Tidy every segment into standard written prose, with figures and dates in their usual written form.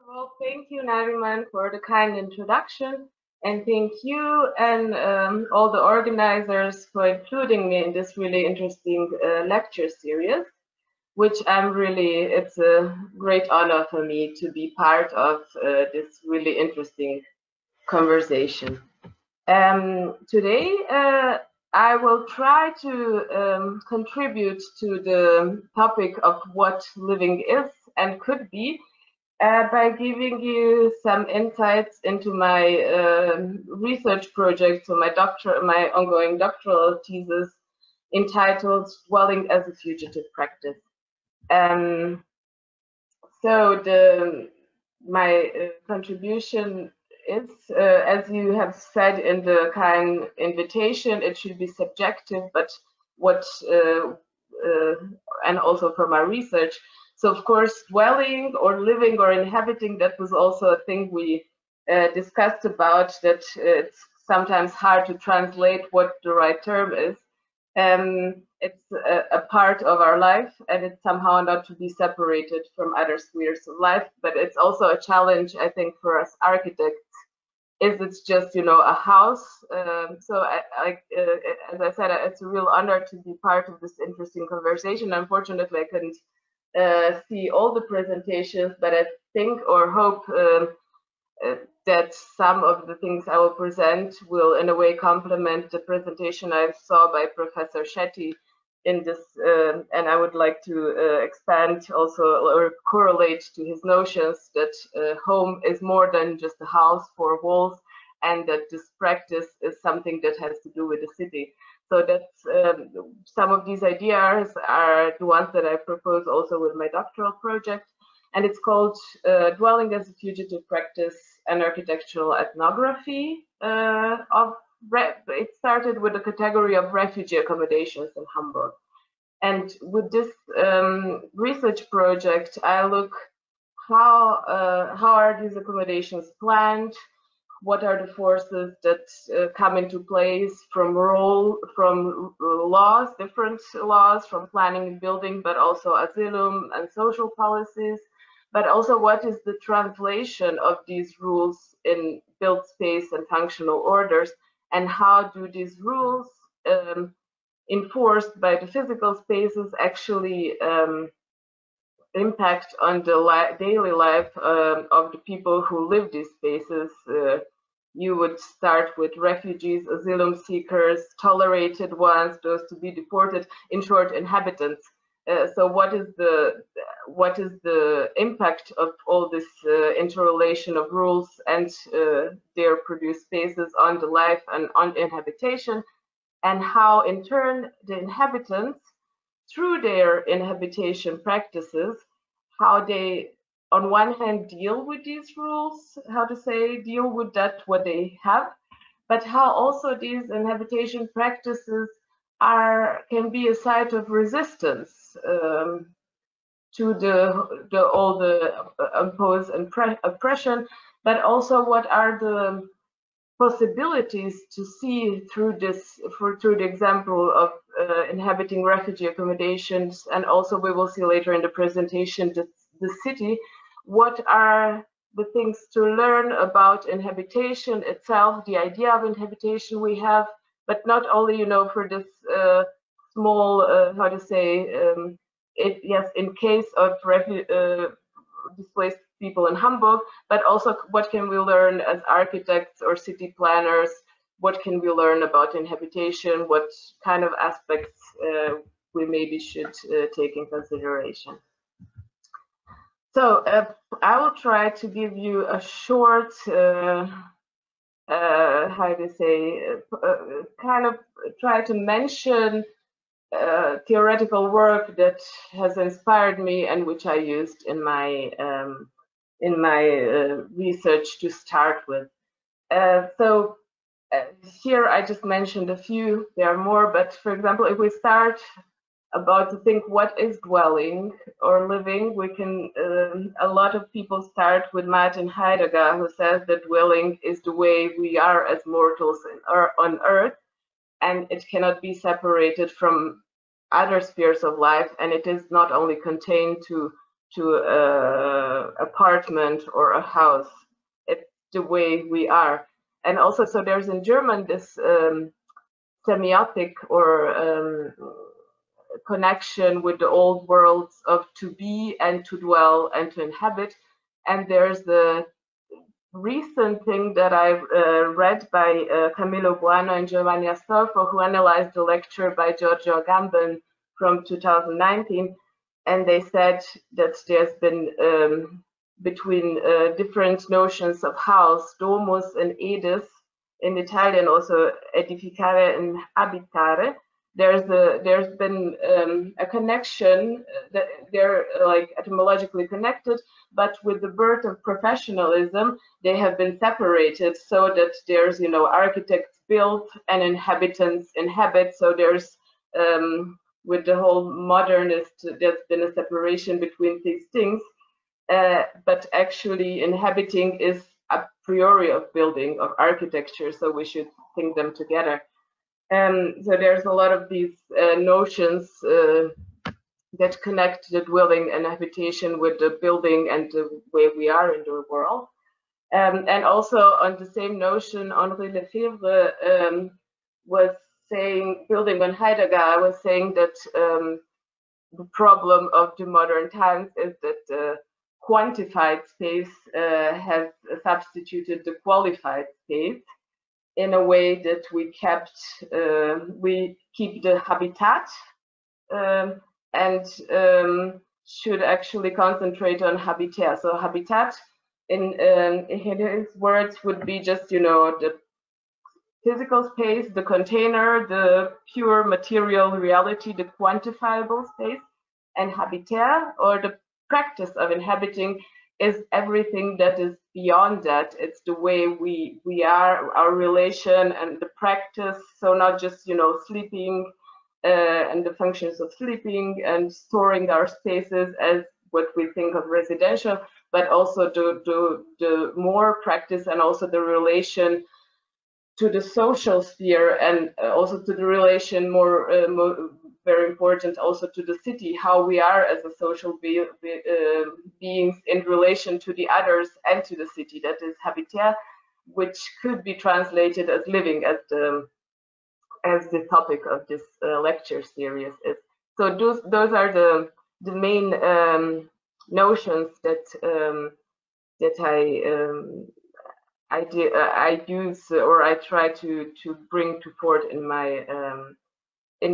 Well, thank you, Nariman, for the kind introduction. And thank you and all the organizers for including me in this really interesting lecture series, which it's a great honor for me to be part of this really interesting conversation. Today, I will try to contribute to the topic of what living is and could be by giving you some insights into my research project, so my ongoing doctoral thesis entitled "Dwelling as a Fugitive Practice." Um, my contribution is, as you have said in the kind invitation, it should be subjective, but what and also for my research. So of course, dwelling or living or inhabiting, that was also a thing we discussed about, that it's sometimes hard to translate what the right term is. It's a part of our life, and it's somehow not to be separated from other spheres of life. But it's also a challenge, I think, for us architects. Is it's just a house? As I said, it's a real honor to be part of this interesting conversation. Unfortunately, I couldn't see all the presentations, but I think or hope that some of the things I will present will in a way complement the presentation I saw by Professor Shetty in this, and I would like to expand also or correlate to his notions that home is more than just a house, four walls, and that this practice is something that has to do with the city. So that's some of these ideas are the ones that I propose also with my doctoral project. And it's called Dwelling as a Fugitive Practice and Architectural Ethnography. It started with the category of refugee accommodations in Hamburg. And with this research project, I look how are these accommodations planned, what are the forces that come into place from laws, different laws, from planning and building, but also asylum and social policies, but also what is the translation of these rules in built space and functional orders, and how do these rules enforced by the physical spaces actually impact on the daily life of the people who live these spaces. You would start with refugees, asylum seekers, tolerated ones, those to be deported, in short, inhabitants. So what is the impact of all this interrelation of rules and their produced spaces on the life and on inhabitation, and how in turn the inhabitants, through their inhabitation practices, how they on one hand deal with these rules, deal with that what they have, but how also these inhabitation practices can be a site of resistance to all the imposed oppression, but also what are the possibilities to see through the example of inhabiting refugee accommodations, and also we will see later in the presentation the city, what are the things to learn about inhabitation itself, the idea of inhabitation we have, but not only for this small in case of displaced people in Hamburg, but also what can we learn as architects or city planners? What can we learn about inhabitation? What kind of aspects we maybe should take in consideration? So I will try to give you a short, kind of try to mention theoretical work that has inspired me and which I used in my research to start with. Here I just mentioned a few. There are more, but for example, if we start about to think what is dwelling or living, we can. A lot of people start with Martin Heidegger, who says that dwelling is the way we are as mortals on Earth, and it cannot be separated from other spheres of life, and it is not only contained to to a apartment or a house. It's the way we are. And also, so there's in German this semiotic or connection with the old worlds of to be and to dwell and to inhabit. And there's the recent thing that I read by Camilo Bueno and Giovanni Astolfo, who analyzed the lecture by Giorgio Agamben from 2019. And they said that there's been between different notions of house, domus and edis, in Italian also edificare and habitare. There's been a connection that they're like etymologically connected, but with the birth of professionalism, they have been separated so that there's, you know, architects build and inhabitants inhabit. So there's with the whole modernist, there's been a separation between these things, but actually inhabiting is a priori of building, of architecture, so we should think them together. So there's a lot of these notions that connect the dwelling and habitation with the building and the way we are in the world. And also on the same notion, Henri Lefebvre was saying, building on Heidegger, was saying that the problem of the modern times is that quantified space has substituted the qualified space in a way that we keep the habitat and should actually concentrate on habitat. So habitat in his words would be just, you know, the physical space, the container, the pure material reality, the quantifiable space, and habitat, or the practice of inhabiting, is everything that is beyond that. It's the way we are, our relation and the practice. So not just, you know, sleeping and the functions of sleeping and storing our spaces as what we think of residential, but also the more practice and also the relation to the social sphere, and also to the relation more very important also to the city, how we are as a social beings in relation to the others and to the city. That is habitat, which could be translated as living, as the topic of this lecture series is. So those are the main notions that I use, or I try to bring to forth in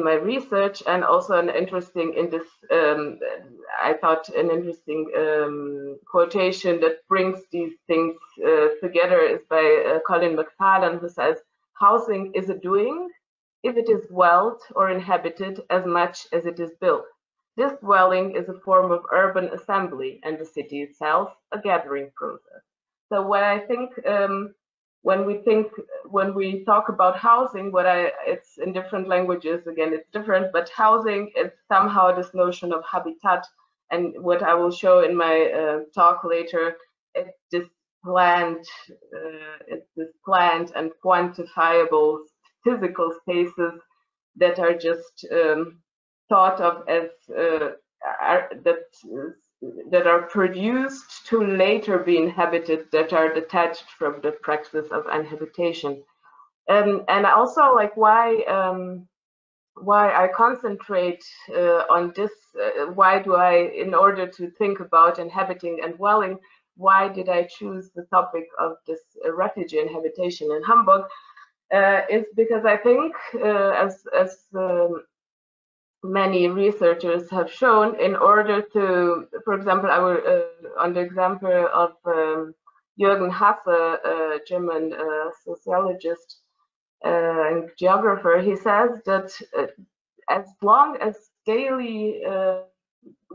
my research. And also an interesting in this I thought an interesting quotation that brings these things together is by Colin McFarlane, who says, "Housing is a doing if it is dwelt or inhabited as much as it is built. This dwelling is a form of urban assembly, and the city itself a gathering process." So what I think when we talk about housing, it's in different languages, again, it's different, but housing is somehow this notion of habitat. And what I will show in my talk later, it's this planned and quantifiable physical spaces that are just thought of as that are produced to later be inhabited, that are detached from the practice of inhabitation. And also, like, why I concentrate on this, why do I, in order to think about inhabiting and dwelling, why did I choose the topic of this refugee inhabitation in Hamburg, is because I think, as many researchers have shown, in order to, for example, I will, on the example of Jürgen Hasse, a German sociologist and geographer, he says that as long as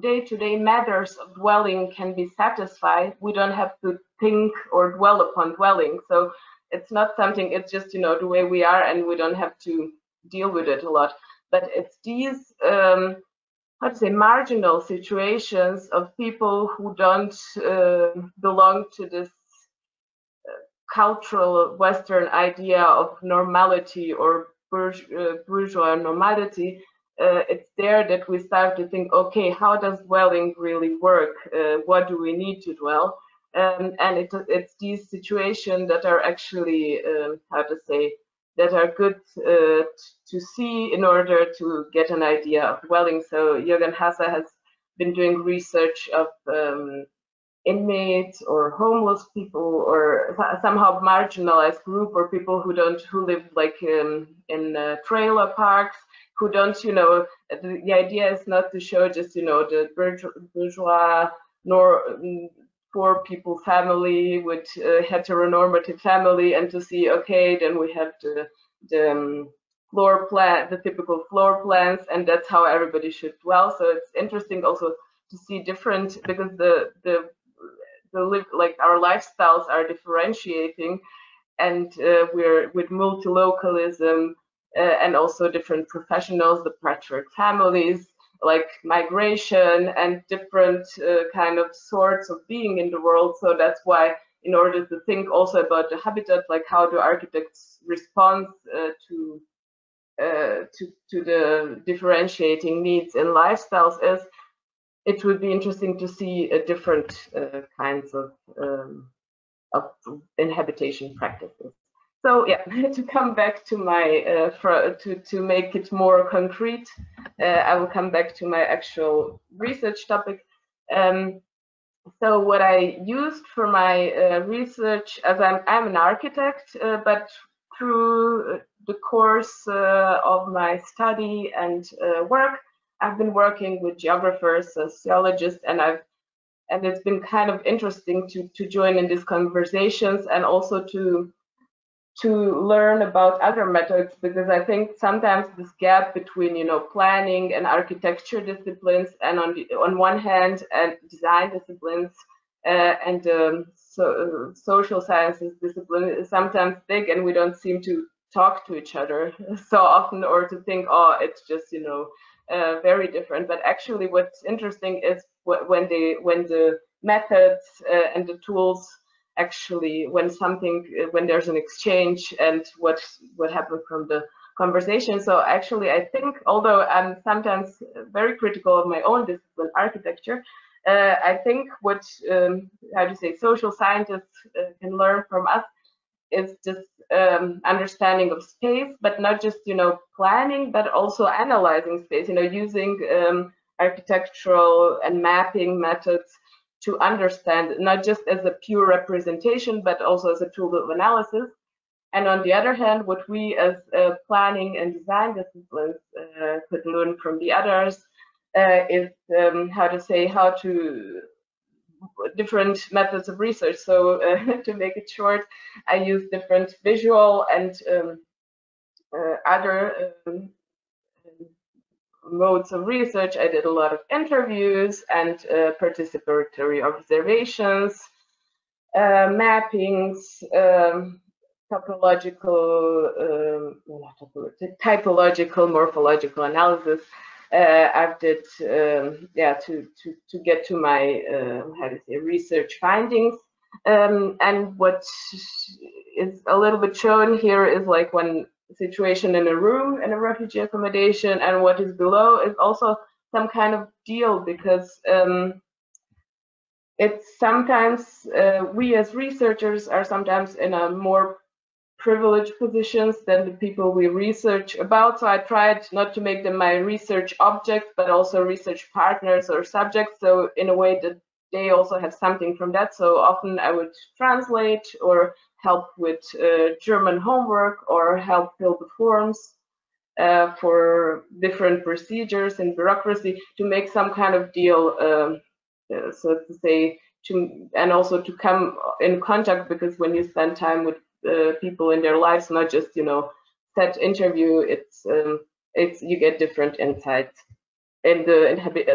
day-to-day matters of dwelling can be satisfied, we don't have to think or dwell upon dwelling. So it's not something, it's just, you know, the way we are, and we don't have to deal with it a lot. But it's these, how to say, marginal situations of people who don't belong to this cultural Western idea of normality or bourgeois normality, it's there that we start to think, okay, how does dwelling really work? What do we need to dwell? And it's these situations that are actually, how to say, that are good to see in order to get an idea of dwelling. So Jürgen Hasse has been doing research of inmates or homeless people or somehow marginalized group, or people who live like in trailer parks, who don't, the idea is not to show just, the bourgeois nor poor people family with heteronormative family, and to see, okay, then we have the floor plan, the typical floor plans, and that's how everybody should dwell. So it's interesting also to see different, because like our lifestyles are differentiating, and we're with multilocalism and also different professionals, the patchwork families, like migration and different kind of sorts of being in the world. So that's why, in order to think also about the habitat, like how do architects respond to the differentiating needs and lifestyles, is it would be interesting to see different kinds of inhabitation practices. So yeah, to come back to my to make it more concrete, I will come back to my actual research topic. So what I used for my research, as I'm an architect, but through the course of my study and work, I've been working with geographers, sociologists, and it's been kind of interesting to join in these conversations, and also to learn about other methods, because I think sometimes this gap between planning and architecture disciplines, and on one hand, and design disciplines and social sciences discipline, is sometimes big, and we don't seem to talk to each other so often, or to think, oh, it's just very different. But actually, what's interesting is when the methods and the tools actually, when there's an exchange, and what happened from the conversation. So actually, I think, although I'm sometimes very critical of my own discipline, architecture, I think what how to say, social scientists can learn from us is just understanding of space, but not just planning, but also analyzing space. Using architectural and mapping methods to understand, not just as a pure representation, but also as a tool of analysis. And on the other hand, what we as planning and design disciplines could learn from the others is how to different methods of research. So to make it short, I use different visual and other modes of research. I did a lot of interviews and participatory observations, mappings, typological, morphological analysis. I've did to get to my research findings. And what is a little bit shown here is like one situation in a room in a refugee accommodation, and what is below is also some kind of deal, because it's sometimes we as researchers are sometimes in a more privileged positions than the people we research about. So I tried not to make them my research objects, but also research partners or subjects. So in a way that they also have something from that. So often I would translate or help with German homework, or help fill the forms for different procedures and bureaucracy, to make some kind of deal, so to say, and also to come in contact, because when you spend time with people in their lives, not just set interview, it's you get different insights. And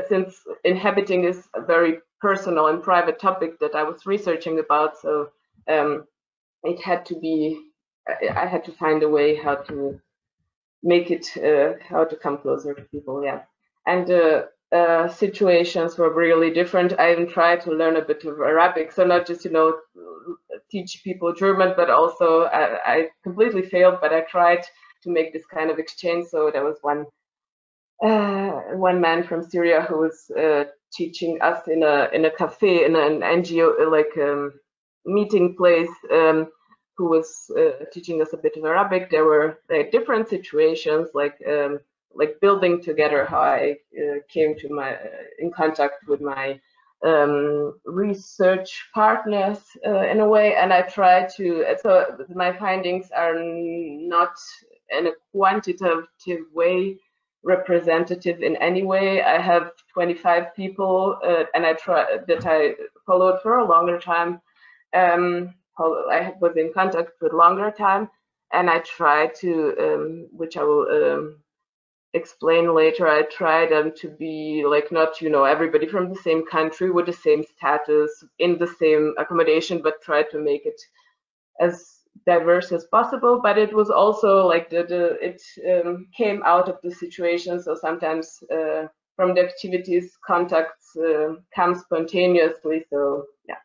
since inhabiting is a very personal and private topic that I was researching about, so it had to be, I had to find a way how to make it, how to come closer to people, yeah. And situations were really different. I even tried to learn a bit of Arabic, so not just teach people German, but also I completely failed, but I tried to make this kind of exchange. So there was one one man from Syria who was teaching us in a cafe, in an NGO, like meeting place, who was teaching us a bit of Arabic. There were different situations, like building together how I came to in contact with my research partners in a way, and I try to. So my findings are not in a quantitative way representative in any way. I have 25 people, and I followed for a longer time. I was in contact with longer time, and I try to, which I will explain later. I try them to be like not, everybody from the same country with the same status in the same accommodation, but try to make it as diverse as possible. But it was also like it came out of the situation. So sometimes from the activities, contacts come spontaneously. So yeah.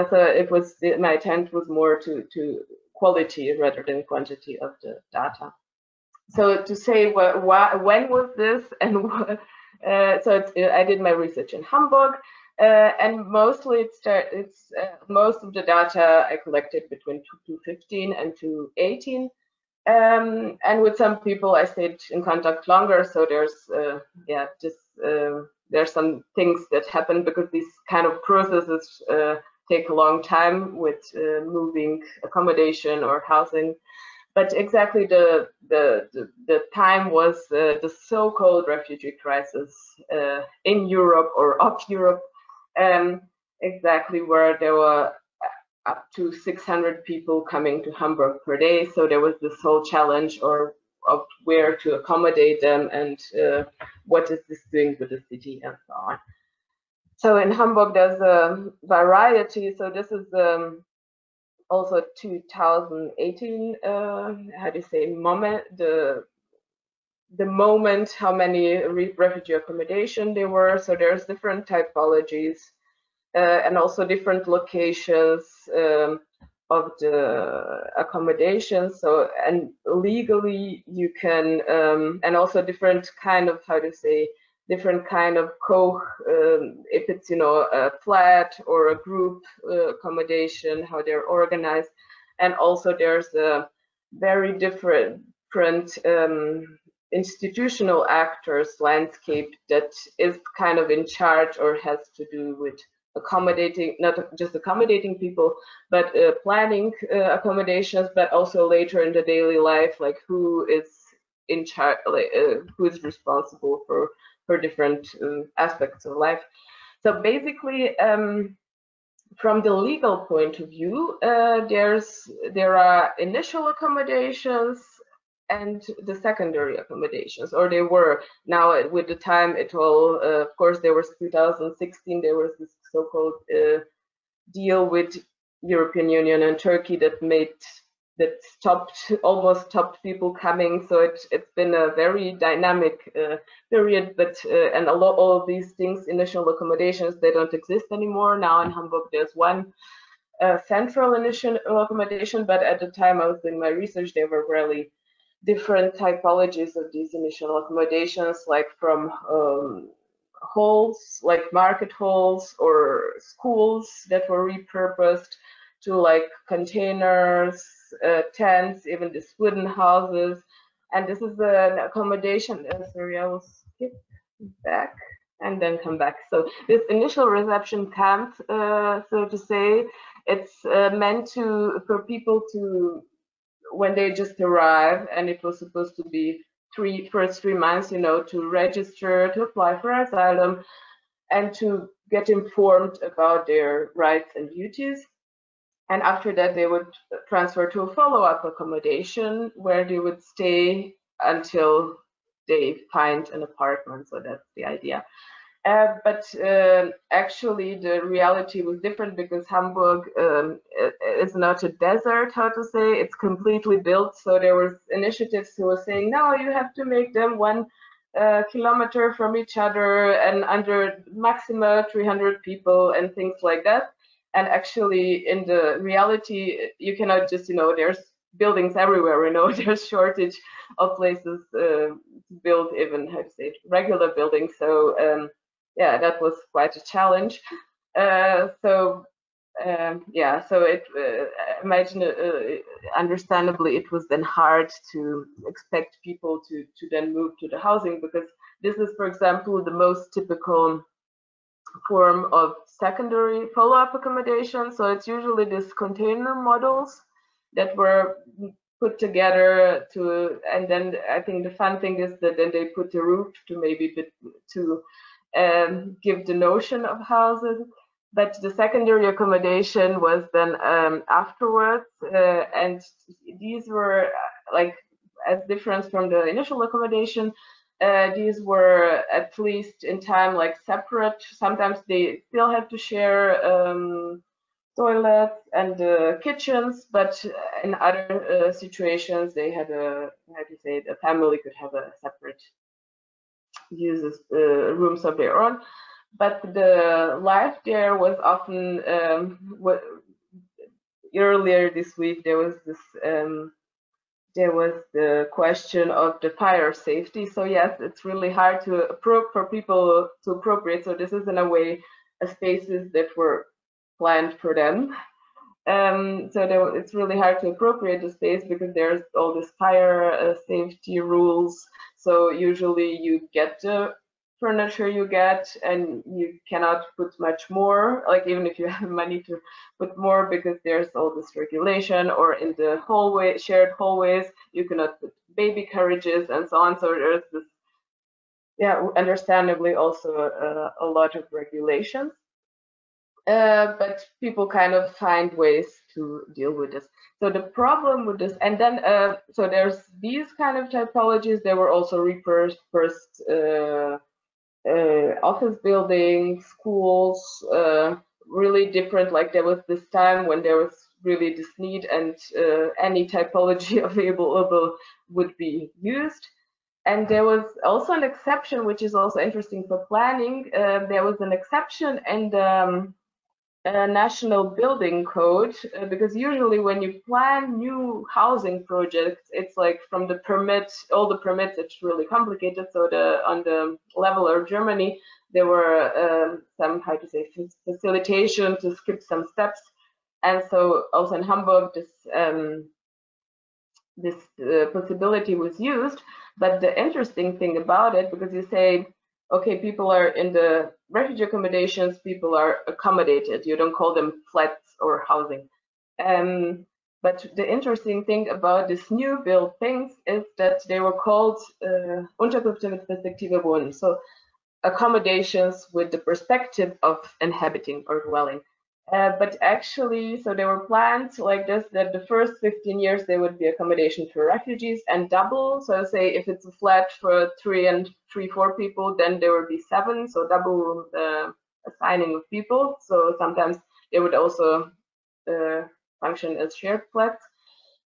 So it was my attempt was more to quality rather than quantity of the data. So to say when was this, and I did my research in Hamburg, and mostly it's most of the data I collected between 2015 and 2018, and with some people I stayed in contact longer. So there's there's some things that happen because these kind of processes take a long time with moving accommodation or housing. But exactly the time was the so-called refugee crisis in Europe or of Europe, exactly where there were up to 600 people coming to Hamburg per day. So there was this whole challenge of where to accommodate them and what is this doing with the city and so on. So in Hamburg there's a variety. So this is also 2018, how do you say, the moment how many refugee accommodation there were. So there's different typologies and also different locations of the accommodation. So, and legally you can, and also different kind of, how to say, different kind of if it's, a flat or a group accommodation, how they're organized. And also there's a very different institutional actors landscape that is kind of in charge or has to do with accommodating, not just accommodating people, but planning accommodations, but also later in the daily life, like who is in charge, who is responsible for different aspects of life. So basically, from the legal point of view, there are initial accommodations and the secondary accommodations, or they were. Now with the time it all, of course, there was 2016, there was this so-called deal with European Union and Turkey that almost stopped people coming. So it's been a very dynamic period, but and all of these things, initial accommodations, they don't exist anymore. Now in Hamburg there's one central initial accommodation, but at the time I was doing my research, there were really different typologies of these initial accommodations, like from halls, like market halls or schools that were repurposed, to like containers, tents, even these wooden houses. And this is an accommodation. Sorry, I will skip back and then come back. So this initial reception camp, so to say, it's meant for people to, when they just arrive, and it was supposed to be first 3 months, to register, to apply for asylum, and to get informed about their rights and duties. And after that, they would transfer to a follow-up accommodation where they would stay until they find an apartment. So that's the idea. But actually, the reality was different because Hamburg is not a desert, how to say. It's completely built. So there was initiatives who were saying, no, you have to make them 1 kilometer from each other and under maximum 300 people and things like that. And actually, in the reality, you cannot just, there's buildings everywhere, there's shortage of places to build even, how to say it, regular buildings. So yeah, that was quite a challenge. Yeah, so it imagine understandably it was then hard to expect people to then move to the housing, because this is, for example, the most typical form of secondary follow-up accommodation. So it's usually these container models that were put together to, and then I think the fun thing is that then they put the roof to maybe to give the notion of houses. But the secondary accommodation was then afterwards, and these were like, as different from the initial accommodation, these were at least in time like separate. Sometimes they still had to share toilets and kitchens, but in other situations they had how to say, the family could have a separate uses rooms of their own. But the life there was often earlier this week there was this there was the question of the fire safety. So yes, it's really hard to for people to appropriate. So this is in a way spaces that were planned for them. So it's really hard to appropriate the space because there's all this fire safety rules. So usually you get the furniture you get, and you cannot put much more, like even if you have money to put more, because there's all this regulation. Or in the hallway, shared hallways, you cannot put baby carriages and so on. So there's this, yeah, understandably also a lot of regulations. But people kind of find ways to deal with this. So the problem with this, and then so there's these kind of typologies. There were also repurposed office buildings, schools, really different. Like there was this time when there was really this need, and any typology available would be used. And there was also an exception, which is also interesting for planning. There was an exception in the national building code, because usually when you plan new housing projects, it's like from the permits, all the permits, it's really complicated. So on the level of Germany, there were some, how to say, facilitation to skip some steps. And so also in Hamburg, this possibility was used. But the interesting thing about it, because you say, okay, people are in the refugee accommodations, people are accommodated. You don't call them flats or housing. But the interesting thing about this new build things is that they were called Unterkünfte mit Perspektive Wohnen. So accommodations with the perspective of inhabiting or dwelling. But actually, so they were planned like this, that the first 15 years they would be accommodation for refugees and double. So say if it's a flat for 4 people, then there would be 7, so double assigning of people. So sometimes they would also function as shared flats.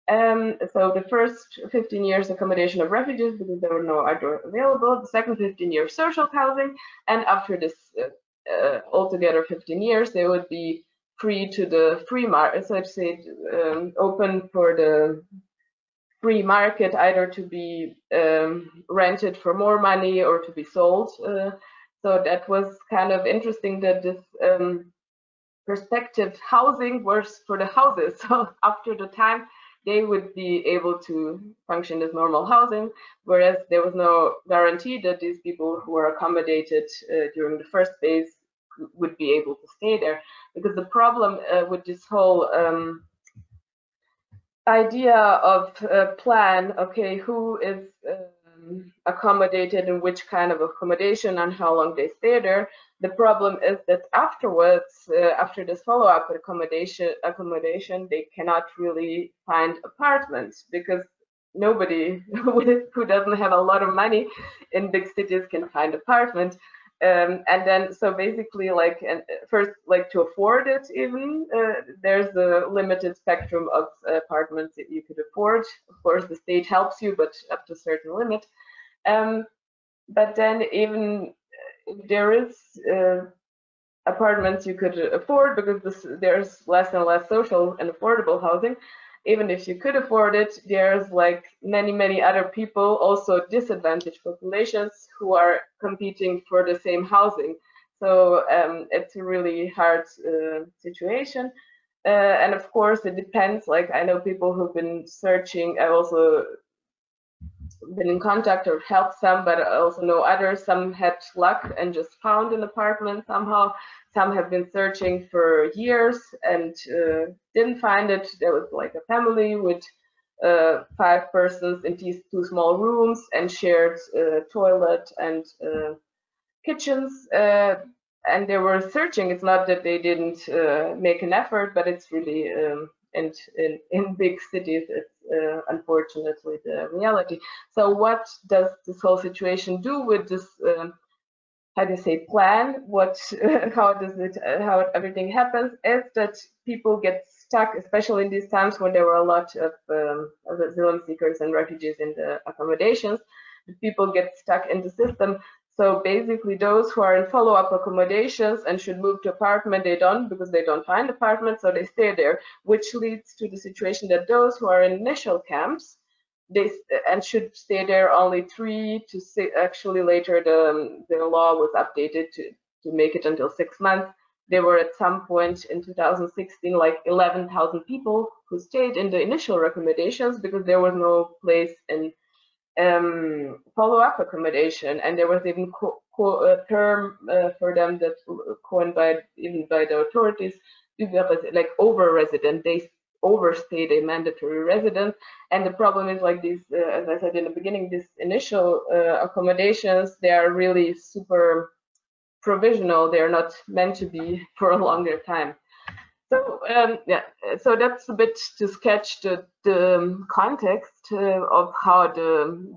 So the first 15 years accommodation of refugees, because there were no outdoor available. The second 15 years social housing, and after this altogether 15 years, they would be free to the free market, so to say, open for the free market, either to be rented for more money or to be sold. So that was kind of interesting that this perspective housing was for the houses. So after the time, they would be able to function as normal housing, whereas there was no guarantee that these people who were accommodated during the first phase would be able to stay there. Because the problem with this whole idea of plan, okay, who is accommodated in which kind of accommodation and how long they stay there. The problem is that afterwards, after this follow-up accommodation, they cannot really find apartments, because nobody who doesn't have a lot of money in big cities can find apartment. And then, so basically, like, and first, like, to afford it, even there's a limited spectrum of apartments that you could afford. Of course, the state helps you, but up to a certain limit. But then, even if there is apartments you could afford, because there's less and less social and affordable housing, even if you could afford it, there's like many other people, also disadvantaged populations, who are competing for the same housing. So it's a really hard situation. And of course, it depends. Like, I know people who've been searching. I also been in contact or helped some, but I also know others. Some had luck and just found an apartment somehow. Some have been searching for years and didn't find it. There was like a family with 5 persons in these 2 small rooms and shared toilet and kitchens. And they were searching. It's not that they didn't make an effort, but it's really and in big cities, it's unfortunately the reality. So what does this whole situation do with this? How do you say plan? What? How does it? How everything happens is that people get stuck, especially in these times when there were a lot of asylum seekers and refugees in the accommodations. The people get stuck in the system. So basically, those who are in follow-up accommodations and should move to apartment, they don't, because they don't find apartment, so they stay there, which leads to the situation that those who are in initial camps, they and should stay there only 3 to 6. Actually, later the law was updated to make it until 6 months. There were at some point in 2016 like 11,000 people who stayed in the initial recommendations because there was no place in follow-up accommodation, and there was even a term for them that coined by even by the authorities, like over-resident. They overstayed a mandatory residence, and the problem is like this, as I said in the beginning, these initial accommodations, they are really super provisional. They are not meant to be for a longer time. So yeah, so that's a bit to sketch the context of how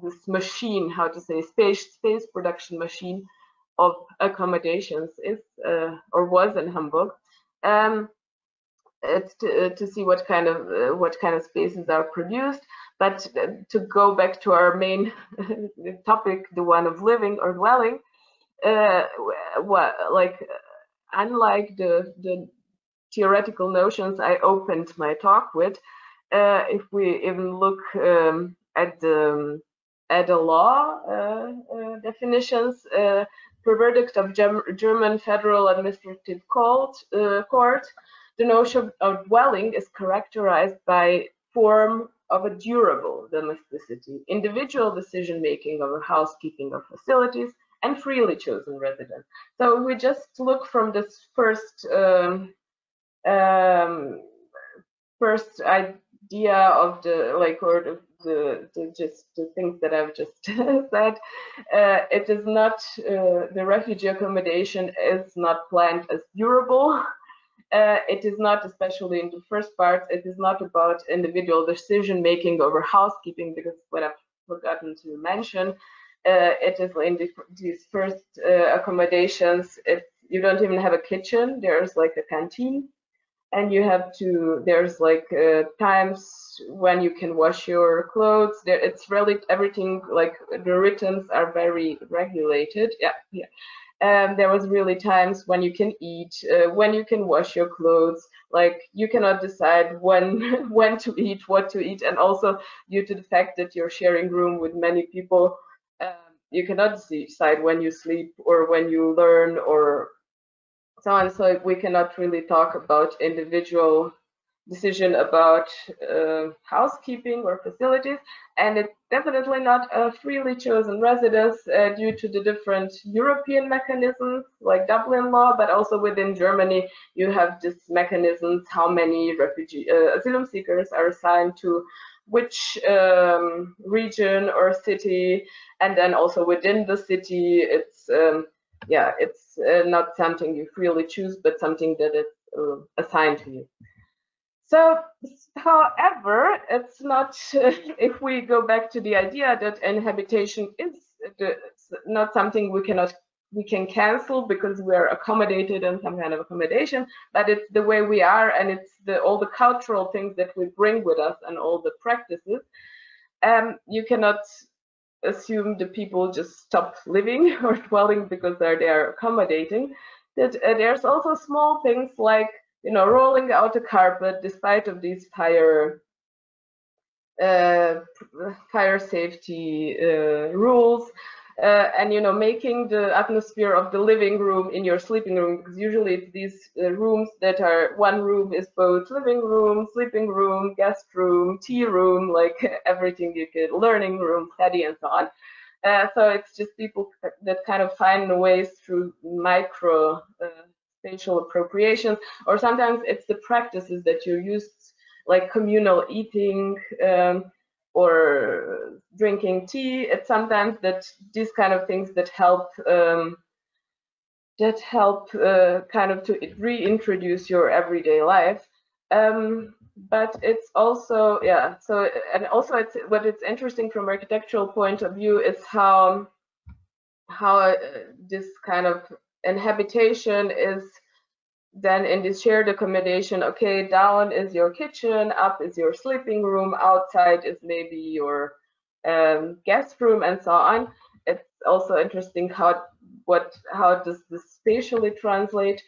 this machine, how to say, space production machine of accommodations is or was in Hamburg. It's to see what kind of spaces are produced. But to go back to our main topic, the one of living or dwelling, unlike the theoretical notions I opened my talk with, if we even look at the law definitions, per verdict of German Federal Administrative Court, the notion of dwelling is characterized by form of a durable domesticity, individual decision-making over housekeeping of facilities, and freely chosen residence. So we just look from this first idea of the things that I've just said. It is not the refugee accommodation is not planned as durable. It is not, especially in the first part, it is not about individual decision making over housekeeping, because what I've forgotten to mention, it is in these first accommodations, you don't even have a kitchen. There's like a canteen, and you have to, there's like times when you can wash your clothes. It's really everything, like the rhythms are very regulated. There was really times when you can eat, when you can wash your clothes. Like, you cannot decide when to eat, what to eat, and also due to the fact that you're sharing room with many people, you cannot decide when you sleep or when you learn or so on. So we cannot really talk about individual decision about housekeeping or facilities, and it's definitely not a freely chosen residence due to the different European mechanisms like Dublin law, but also within Germany you have these mechanisms, how many refugee asylum seekers are assigned to which region or city, and then also within the city it's it's not something you freely choose, but something that is assigned to you. So, however, it's not, if we go back to the idea that inhabitation is not something we can cancel because we're accommodated in some kind of accommodation, but it's the way we are, and it's all the cultural things that we bring with us and all the practices. You cannot assume the people just stop living or dwelling because they are accommodating. That there's also small things like, rolling out a carpet despite of these fire fire safety rules, and making the atmosphere of the living room in your sleeping room, because usually it's these rooms that are, one room is both living room, sleeping room, guest room, tea room, like everything you could, learning room, study, and so on. So it's just people that kind of find ways through micro spatial appropriations, or sometimes it's the practices that you use, like communal eating, or drinking tea. It's sometimes that these kind of things that help kind of to reintroduce your everyday life. But it's also, yeah, so, and also it's, what it's interesting from architectural point of view is how this kind of inhabitation is then in this shared accommodation. Okay, down is your kitchen, up is your sleeping room, outside is maybe your guest room, and so on. It's also interesting how does this spatially translate,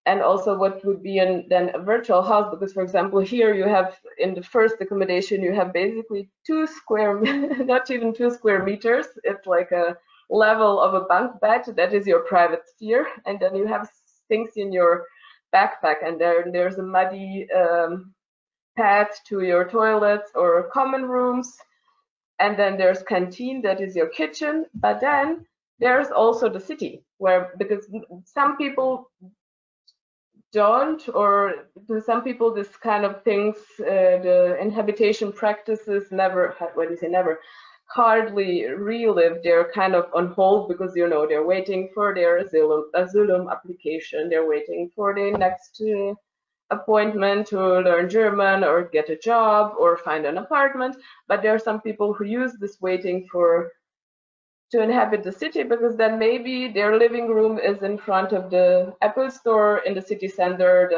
and also what would be then a virtual house, because for example here you have, in the first accommodation, you have basically 2 square not even 2 square meters, it's like a level of a bunk bed, that is your private sphere, and then you have things in your backpack, and there's a muddy path to your toilets or common rooms, and then there's canteen, that is your kitchen, but then there's also the city, where, because some people don't, or to some people this kind of things, the inhabitation practices never, what do you say, never, hardly relive. They're kind of on hold because they're waiting for their asylum application, they're waiting for the next appointment to learn German or get a job or find an apartment. But there are some people who use this waiting to inhabit the city, because then maybe their living room is in front of the Apple store in the city center.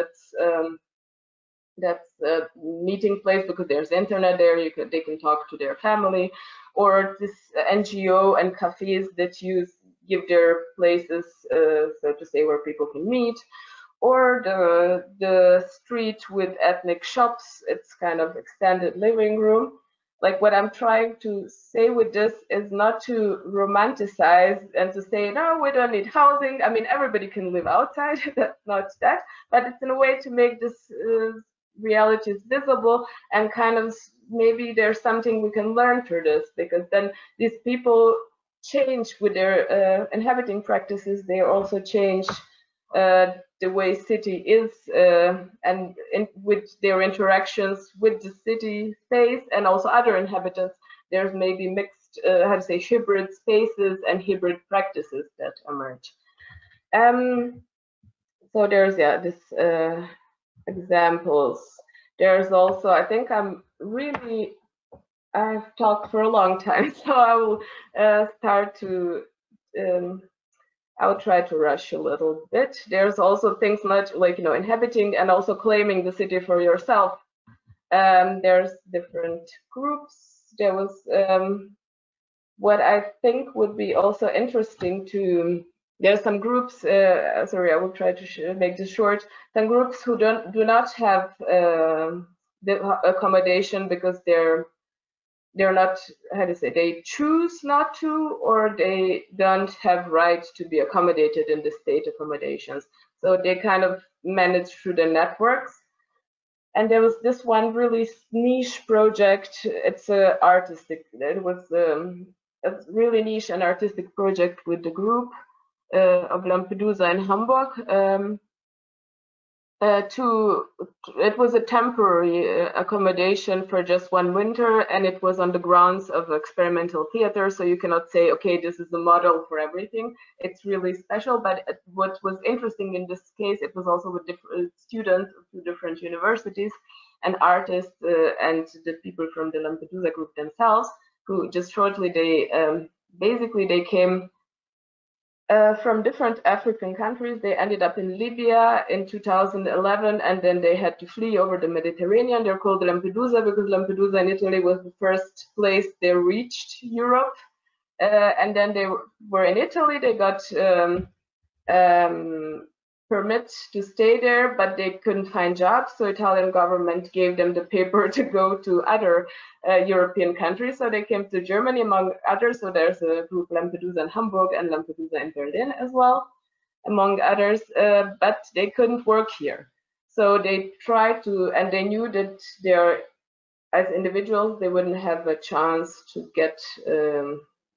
That's a meeting place because there's internet there. They can talk to their family, or this NGO and cafes that give their places, so to say, where people can meet, or the street with ethnic shops. It's kind of extended living room. Like, what I'm trying to say with this is not to romanticize and to say, no, we don't need housing. I mean, everybody can live outside. That's not that. But it's in a way to make this realities visible, and kind of maybe there's something we can learn through this, because then these people change with their inhabiting practices. They also change the way city is, and with their interactions with the city space and also other inhabitants. There's maybe mixed, how to say, hybrid spaces and hybrid practices that emerge. So there's, yeah, this examples. There's also, I think I've talked for a long time, so I will start to I'll try to rush a little bit. There's also things much like, inhabiting and also claiming the city for yourself. There's different groups. There was what I think would be also interesting to. There's some groups. Sorry, I will try to make this short. Some groups who do not have the accommodation because they're not, how to say, they choose not to, or they don't have right to be accommodated in the state accommodations. So they kind of manage through the networks. And there was this one really niche project. It's a artistic. It was a really niche and artistic project with the group of Lampedusa in Hamburg. It was a temporary accommodation for just one winter, and it was on the grounds of experimental theater, so you cannot say, okay, this is the model for everything. It's really special. But what was interesting in this case, it was also with different students of different universities and artists, and the people from the Lampedusa group themselves, who just shortly, basically they came from different African countries. They ended up in Libya in 2011, and then they had to flee over the Mediterranean. They're called Lampedusa because Lampedusa in Italy was the first place they reached Europe. And then they were in Italy. They got permit to stay there, but they couldn't find jobs. So Italian government gave them the paper to go to other European countries. So they came to Germany, among others. So there's a group Lampedusa in Hamburg and Lampedusa in Berlin as well, among others. But they couldn't work here. So they tried to, and they knew that they're, as individuals, they wouldn't have a chance to get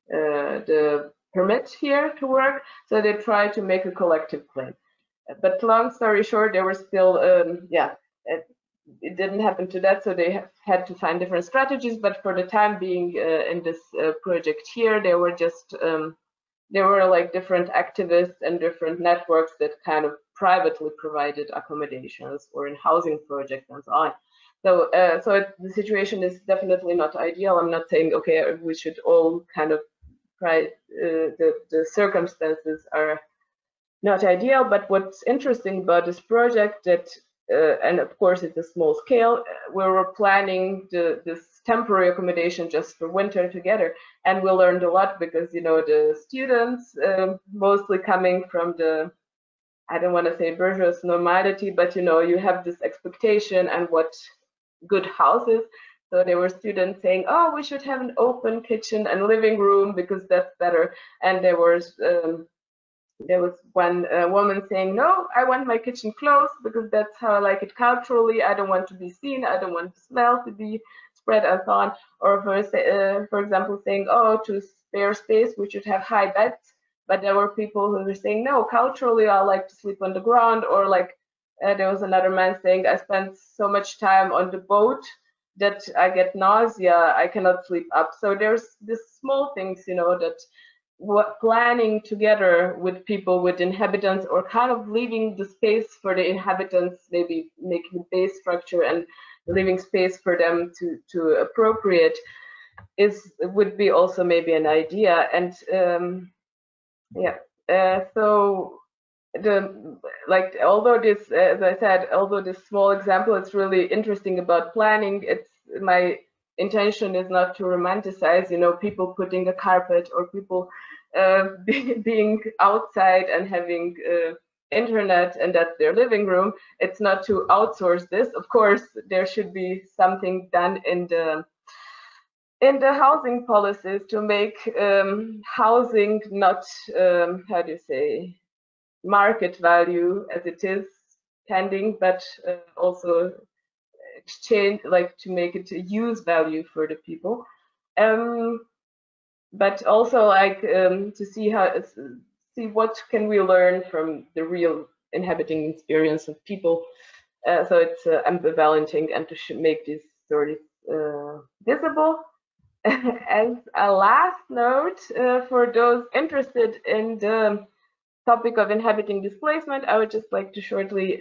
the permit here to work. So they tried to make a collective claim. But long story short, they were still, it didn't happen to that. So they had to find different strategies. But for the time being, in this project here, they were just, there were like different activists and different networks that kind of privately provided accommodations or in housing projects and so on. So, the situation is definitely not ideal. I'm not saying, okay, we should all kind of try, the circumstances are not ideal, but what's interesting about this project that, and of course it's a small scale, we were planning this temporary accommodation just for winter together, and we learned a lot because, you know, the students, mostly coming from the, I don't want to say bourgeois normality, but you know, you have this expectation and what good houses. So there were students saying, oh, we should have an open kitchen and living room because that's better. And there was one woman saying, no, I want my kitchen closed because that's how I like it culturally. I don't want to be seen. I don't want the smell to be spread and so on. Or for example, saying, oh, to spare space, we should have high beds. But there were people who were saying, no, culturally, I like to sleep on the ground. Or like there was another man saying, I spend so much time on the boat that I get nausea. I cannot sleep up. So there's these small things, you know, that planning together with people, with inhabitants, or kind of leaving the space for the inhabitants, maybe making a base structure and leaving space for them to appropriate, would be also maybe an idea. And so although this, as I said, although this small example is really interesting about planning, it's my intention is not to romanticize, you know, people putting a carpet or people being outside and having internet and that's their living room. It's not to outsource this. Of course, there should be something done in the housing policies to make housing not, how do you say, market value as it is pending, but also exchange, like to make it a use value for the people. But also like to see what can we learn from the real inhabiting experience of people. So it's ambivalenting and to make these stories visible. As a last note, for those interested in the topic of inhabiting displacement, I would just like to shortly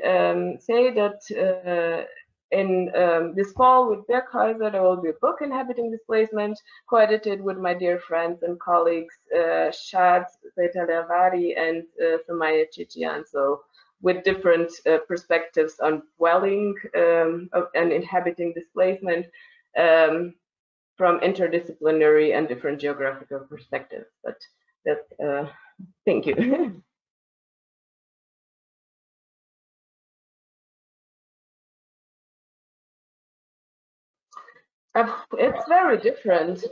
say that in this fall with Berghäuser, there will be a book, Inhabiting Displacement, co-edited with my dear friends and colleagues, Shad Zaitalewari and Maja. So with different perspectives on dwelling and inhabiting displacement from interdisciplinary and different geographical perspectives. But that's, thank you. It's very different.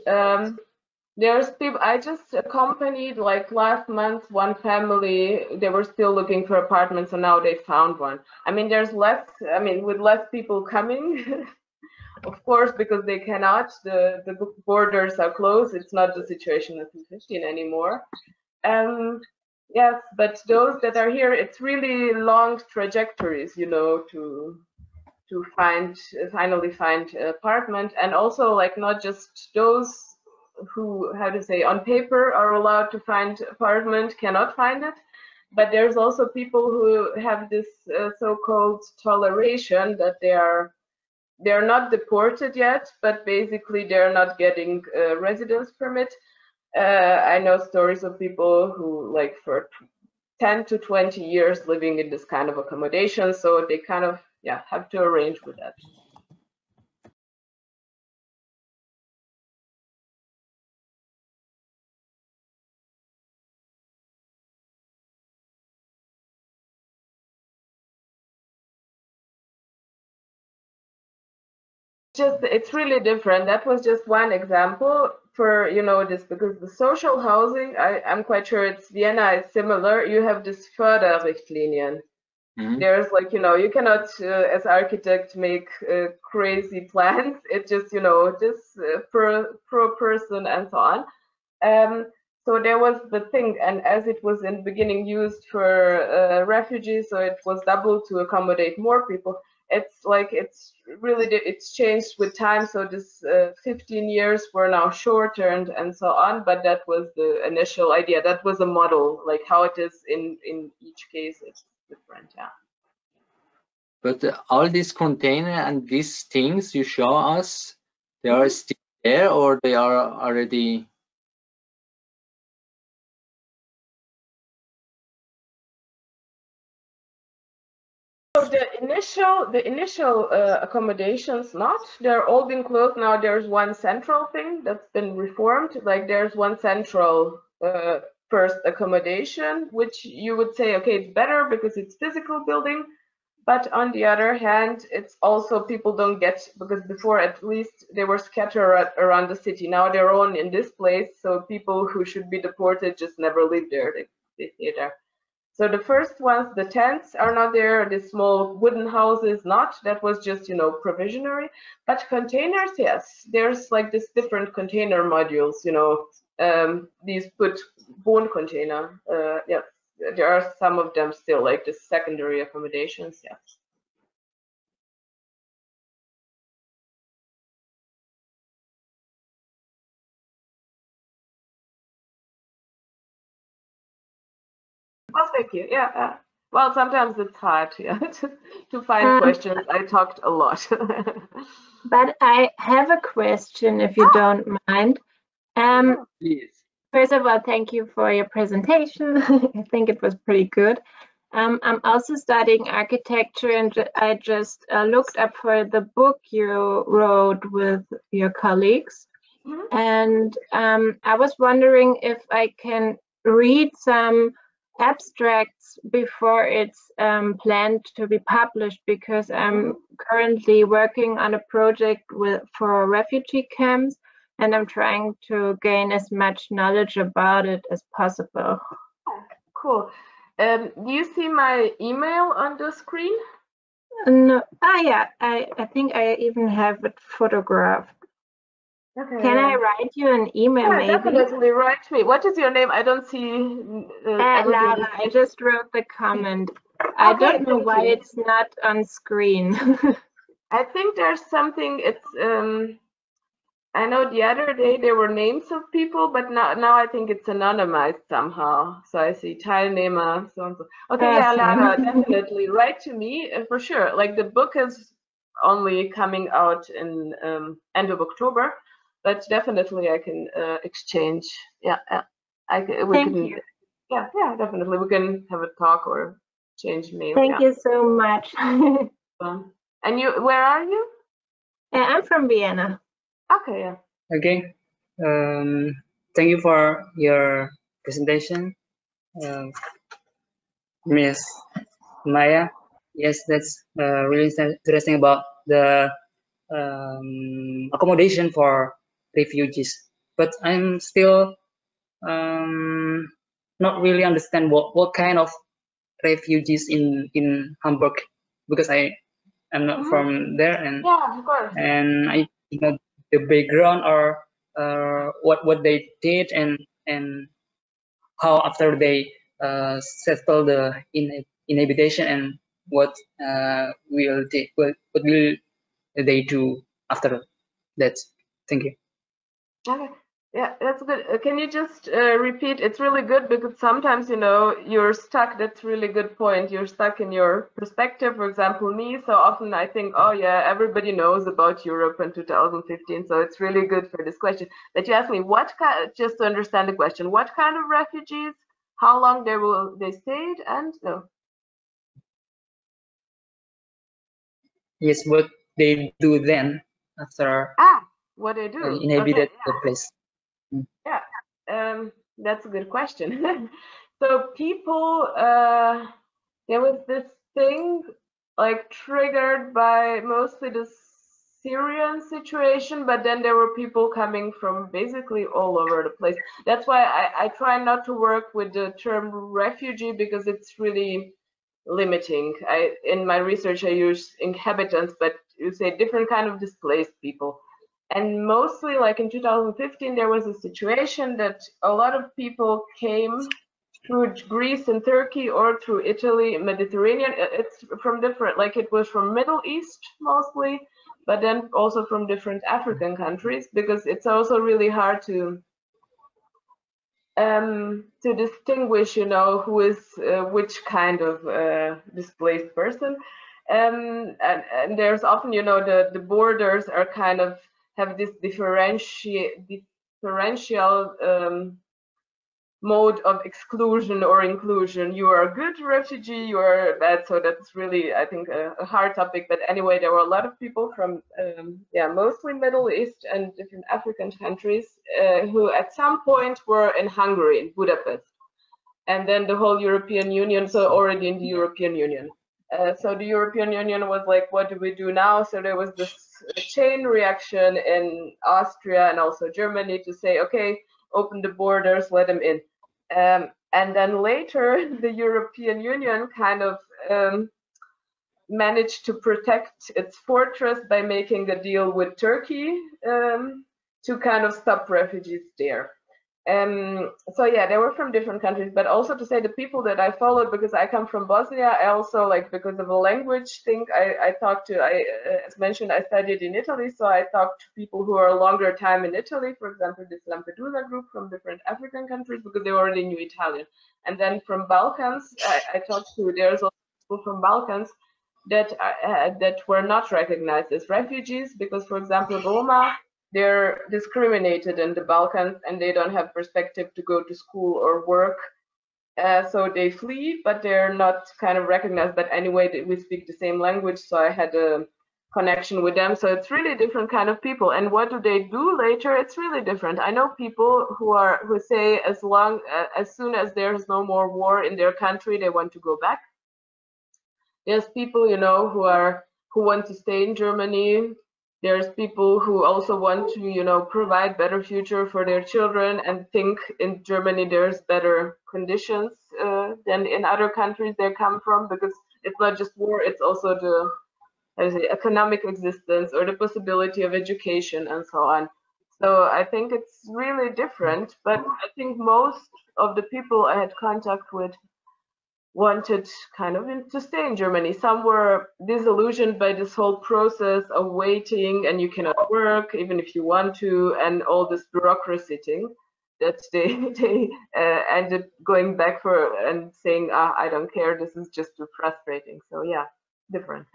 There's people, I just accompanied like last month one family, they were still looking for apartments and now they found one. I mean, there's less, I mean, with less people coming, of course, because they cannot, the borders are closed. It's not the situation of 2015 anymore. Yes, but those that are here, it's really long trajectories, you know, to finally find an apartment, and also like not just those who, how to say, on paper are allowed to find apartment cannot find it, but there's also people who have this so-called toleration that they're not deported yet, but basically they're not getting a residence permit. I know stories of people who like for 10 to 20 years living in this kind of accommodation, so they kind of have to arrange with that. it's really different. That was just one example for, you know, this, because the social housing, I'm quite sure it's Vienna is similar. You have this Förderrichtlinien. There's like, you know, you cannot as architect make crazy plans. It just, you know, just per person and so on. So there was the thing, and as it was in the beginning used for refugees, so it was doubled to accommodate more people. It's like it's changed with time. So this 15 years were now shortened and so on. But that was the initial idea. That was a model, like how it is in each case. It's different, yeah. But all these container and these things you show us, they are still there, or they are already? So the initial accommodations, not, they're all been closed now. There's one central thing that's been reformed. Like there's one central first accommodation, which you would say, okay, it's better because it's physical building. But on the other hand, it's also people don't get, because before at least they were scattered around the city. Now they're all in this place, so people who should be deported just never live there. They stay there. So the first ones, the tents are not there, the small wooden houses not, that was just, you know, provisionary. But containers, yes, there's like this different container modules, you know, these put bone container, yes, there are some of them still, like the secondary accommodations, yes. Well, thank you, yeah. Well, sometimes it's hard, yeah, to find questions. I talked a lot. But I have a question, if you don't mind. Please. First of all, thank you for your presentation. I think it was pretty good. I'm also studying architecture, and I just looked up for the book you wrote with your colleagues. And I was wondering if I can read some abstracts before it's planned to be published, because I'm currently working on a project for refugee camps, and I'm trying to gain as much knowledge about it as possible. Cool. Do you see my email on the screen? No. Yeah, I think I even have it photographed. Okay. Can I write you an email? Yeah, maybe? definitely write me. What is your name? I don't see. Lara, I just wrote the comment. I don't know why it's not on screen. I think there's something. It's I know the other day there were names of people, but now I think it's anonymized somehow. So I see Teilnehmer, so and so. Okay, yeah, Lara, definitely write to me for sure. Like the book is only coming out in end of October, but definitely I can exchange. Yeah, Thank you. Yeah, definitely we can have a talk or change mail. Thank you so much. And you, where are you? I'm from Vienna. Okay, yeah. Okay. Thank you for your presentation, Miss Maya. Yes, that's really interesting about the accommodation for refugees. But I'm still not really understand what kind of refugees in Hamburg, because I'm not from there, and yeah, of course. And I know the background or what they did, and how after they settle the inhabitation, and what will they do after that. Thank you. Okay. Yeah, that's good. Can you just repeat? It's really good because sometimes, you know, you're stuck. That's really good point. You're stuck in your perspective. For example, me, so often I think, oh yeah, everybody knows about Europe in 2015. So it's really good for this question that you ask me, what kind, just to understand the question, what kind of refugees, how long they stayed, and no. Yes, what they do then after what they do inhabited the place. Yeah, that's a good question. So people, there was this thing like triggered by mostly the Syrian situation, but then there were people coming from basically all over the place. That's why I try not to work with the term refugee, because it's really limiting. In my research I use inhabitants, but you say different kind of displaced people. And mostly, like in 2015, there was a situation that a lot of people came through Greece and Turkey or through Italy, Mediterranean. It's from different, like it was from Middle East mostly, but then also from different African countries, because it's also really hard to distinguish, you know, who is which kind of displaced person. And there's often, you know, the borders are kind of have this differential mode of exclusion or inclusion. You are a good refugee, you are bad. So that's really, I think, a hard topic. But anyway, there were a lot of people from, mostly Middle East and different African countries who at some point were in Hungary, in Budapest. And then the whole European Union, so already in the European Union. So the European Union was like, what do we do now? So there was this chain reaction in Austria and also Germany to say, okay, open the borders, let them in. And then later, the European Union kind of managed to protect its fortress by making a deal with Turkey to kind of stop refugees there. So yeah, they were from different countries, but also to say the people that I followed, because I come from Bosnia, I also, like, because of a language thing, I talked to, as mentioned, I studied in Italy, so I talked to people who are a longer time in Italy, for example, this Lampedusa group from different African countries, because they already knew Italian. And then from Balkans, I talked to, there's also people from Balkans that were not recognized as refugees, because, for example, Roma, they're discriminated in the Balkans and they don't have perspective to go to school or work. So they flee, but they're not kind of recognized. But anyway, we speak the same language, so I had a connection with them. So it's really different kind of people. And what do they do later? It's really different. I know people who say as soon as there's no more war in their country, they want to go back. There's people, you know, who want to stay in Germany. There's people who also want to, you know, provide better future for their children and think in Germany there's better conditions than in other countries they come from, because it's not just war, it's also the economic existence or the possibility of education and so on. So I think it's really different, but I think most of the people I had contact with wanted kind of to stay in Germany. Some were disillusioned by this whole process of waiting, and you cannot work even if you want to, and all this bureaucracy thing that they ended going back for and saying, I don't care, this is just too frustrating. So yeah, different.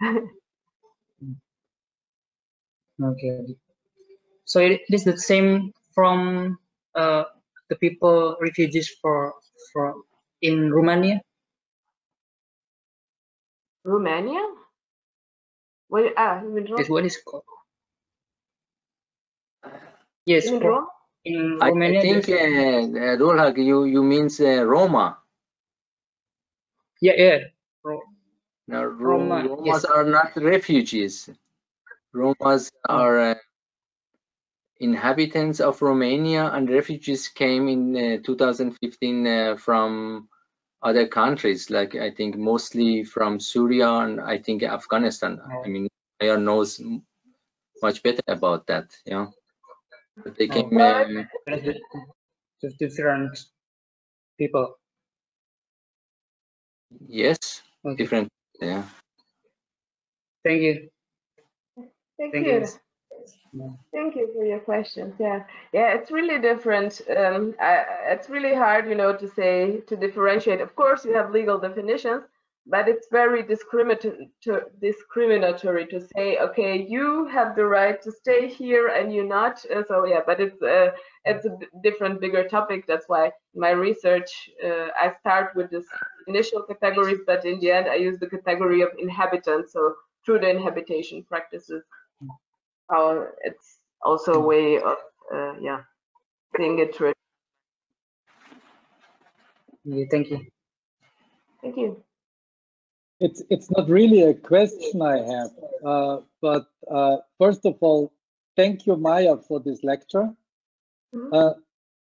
Okay. So it is the same from the people refugees for in Romania. Romania? Wait, you mean Rome? Is what is called? Yes, You mean Rome? in I Romania. think, Rolhag, you means Roma. Yeah. No, Roma, Romas yes. are not refugees. Romas are inhabitants of Romania, and refugees came in 2015 from other countries, like I think mostly from Syria and I think Afghanistan. I mean, Maja knows much better about that. Yeah, but they came. Different people. Yes, Okay. different. Yeah. Thank you. Thank you. Thank you for your questions. Yeah, it's really different. It's really hard, you know, to differentiate. Of course, you have legal definitions, but it's very discriminatory to say, okay, you have the right to stay here and you not. So yeah, but it's a different, bigger topic. That's why my research, I start with this initial categories, but in the end, I use the category of inhabitants. So through the inhabitation practices, it's also a way of seeing it through. Yeah, thank you. Thank you. It's not really a question I have, but first of all, thank you, Maja, for this lecture.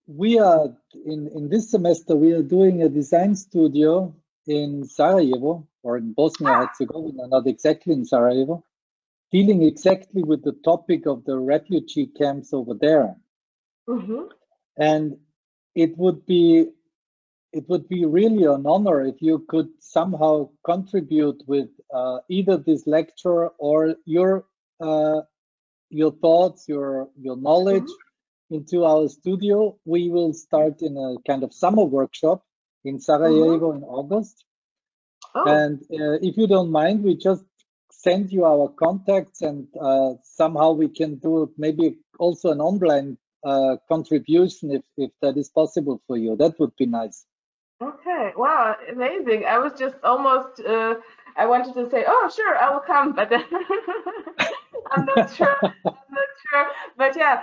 We are in this semester we are doing a design studio in Sarajevo, or in Bosnia-Herzegovina, not exactly in Sarajevo, dealing exactly with the topic of the refugee camps over there. And it would be really an honor if you could somehow contribute with either this lecture or your thoughts, your knowledge into our studio. We will start in a kind of summer workshop in Sarajevo in August. And if you don't mind, we just send you our contacts, and somehow we can do maybe also an online contribution if that is possible for you. That would be nice. Okay, wow, amazing. I was just almost, I wanted to say, oh, sure, I will come, but I'm not sure. But yeah,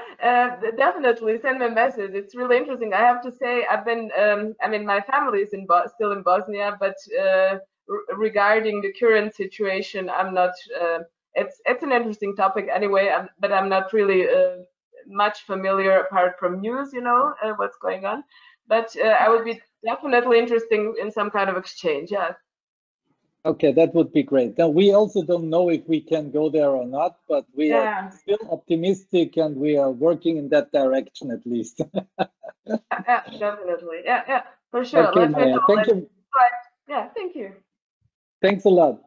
definitely send me a message. It's really interesting. I have to say, I've been, I mean, my family is still in Bosnia, but regarding the current situation, I'm not, it's an interesting topic anyway, but I'm not really much familiar apart from news, you know, what's going on. But I would be definitely interested in some kind of exchange, yeah. Okay, that would be great. Now, we also don't know if we can go there or not, but we are still optimistic, and we are working in that direction at least. Yeah, definitely. Yeah, for sure. Okay, Let me Maja, know. thank you. Right. Yeah, thank you. Thanks a lot.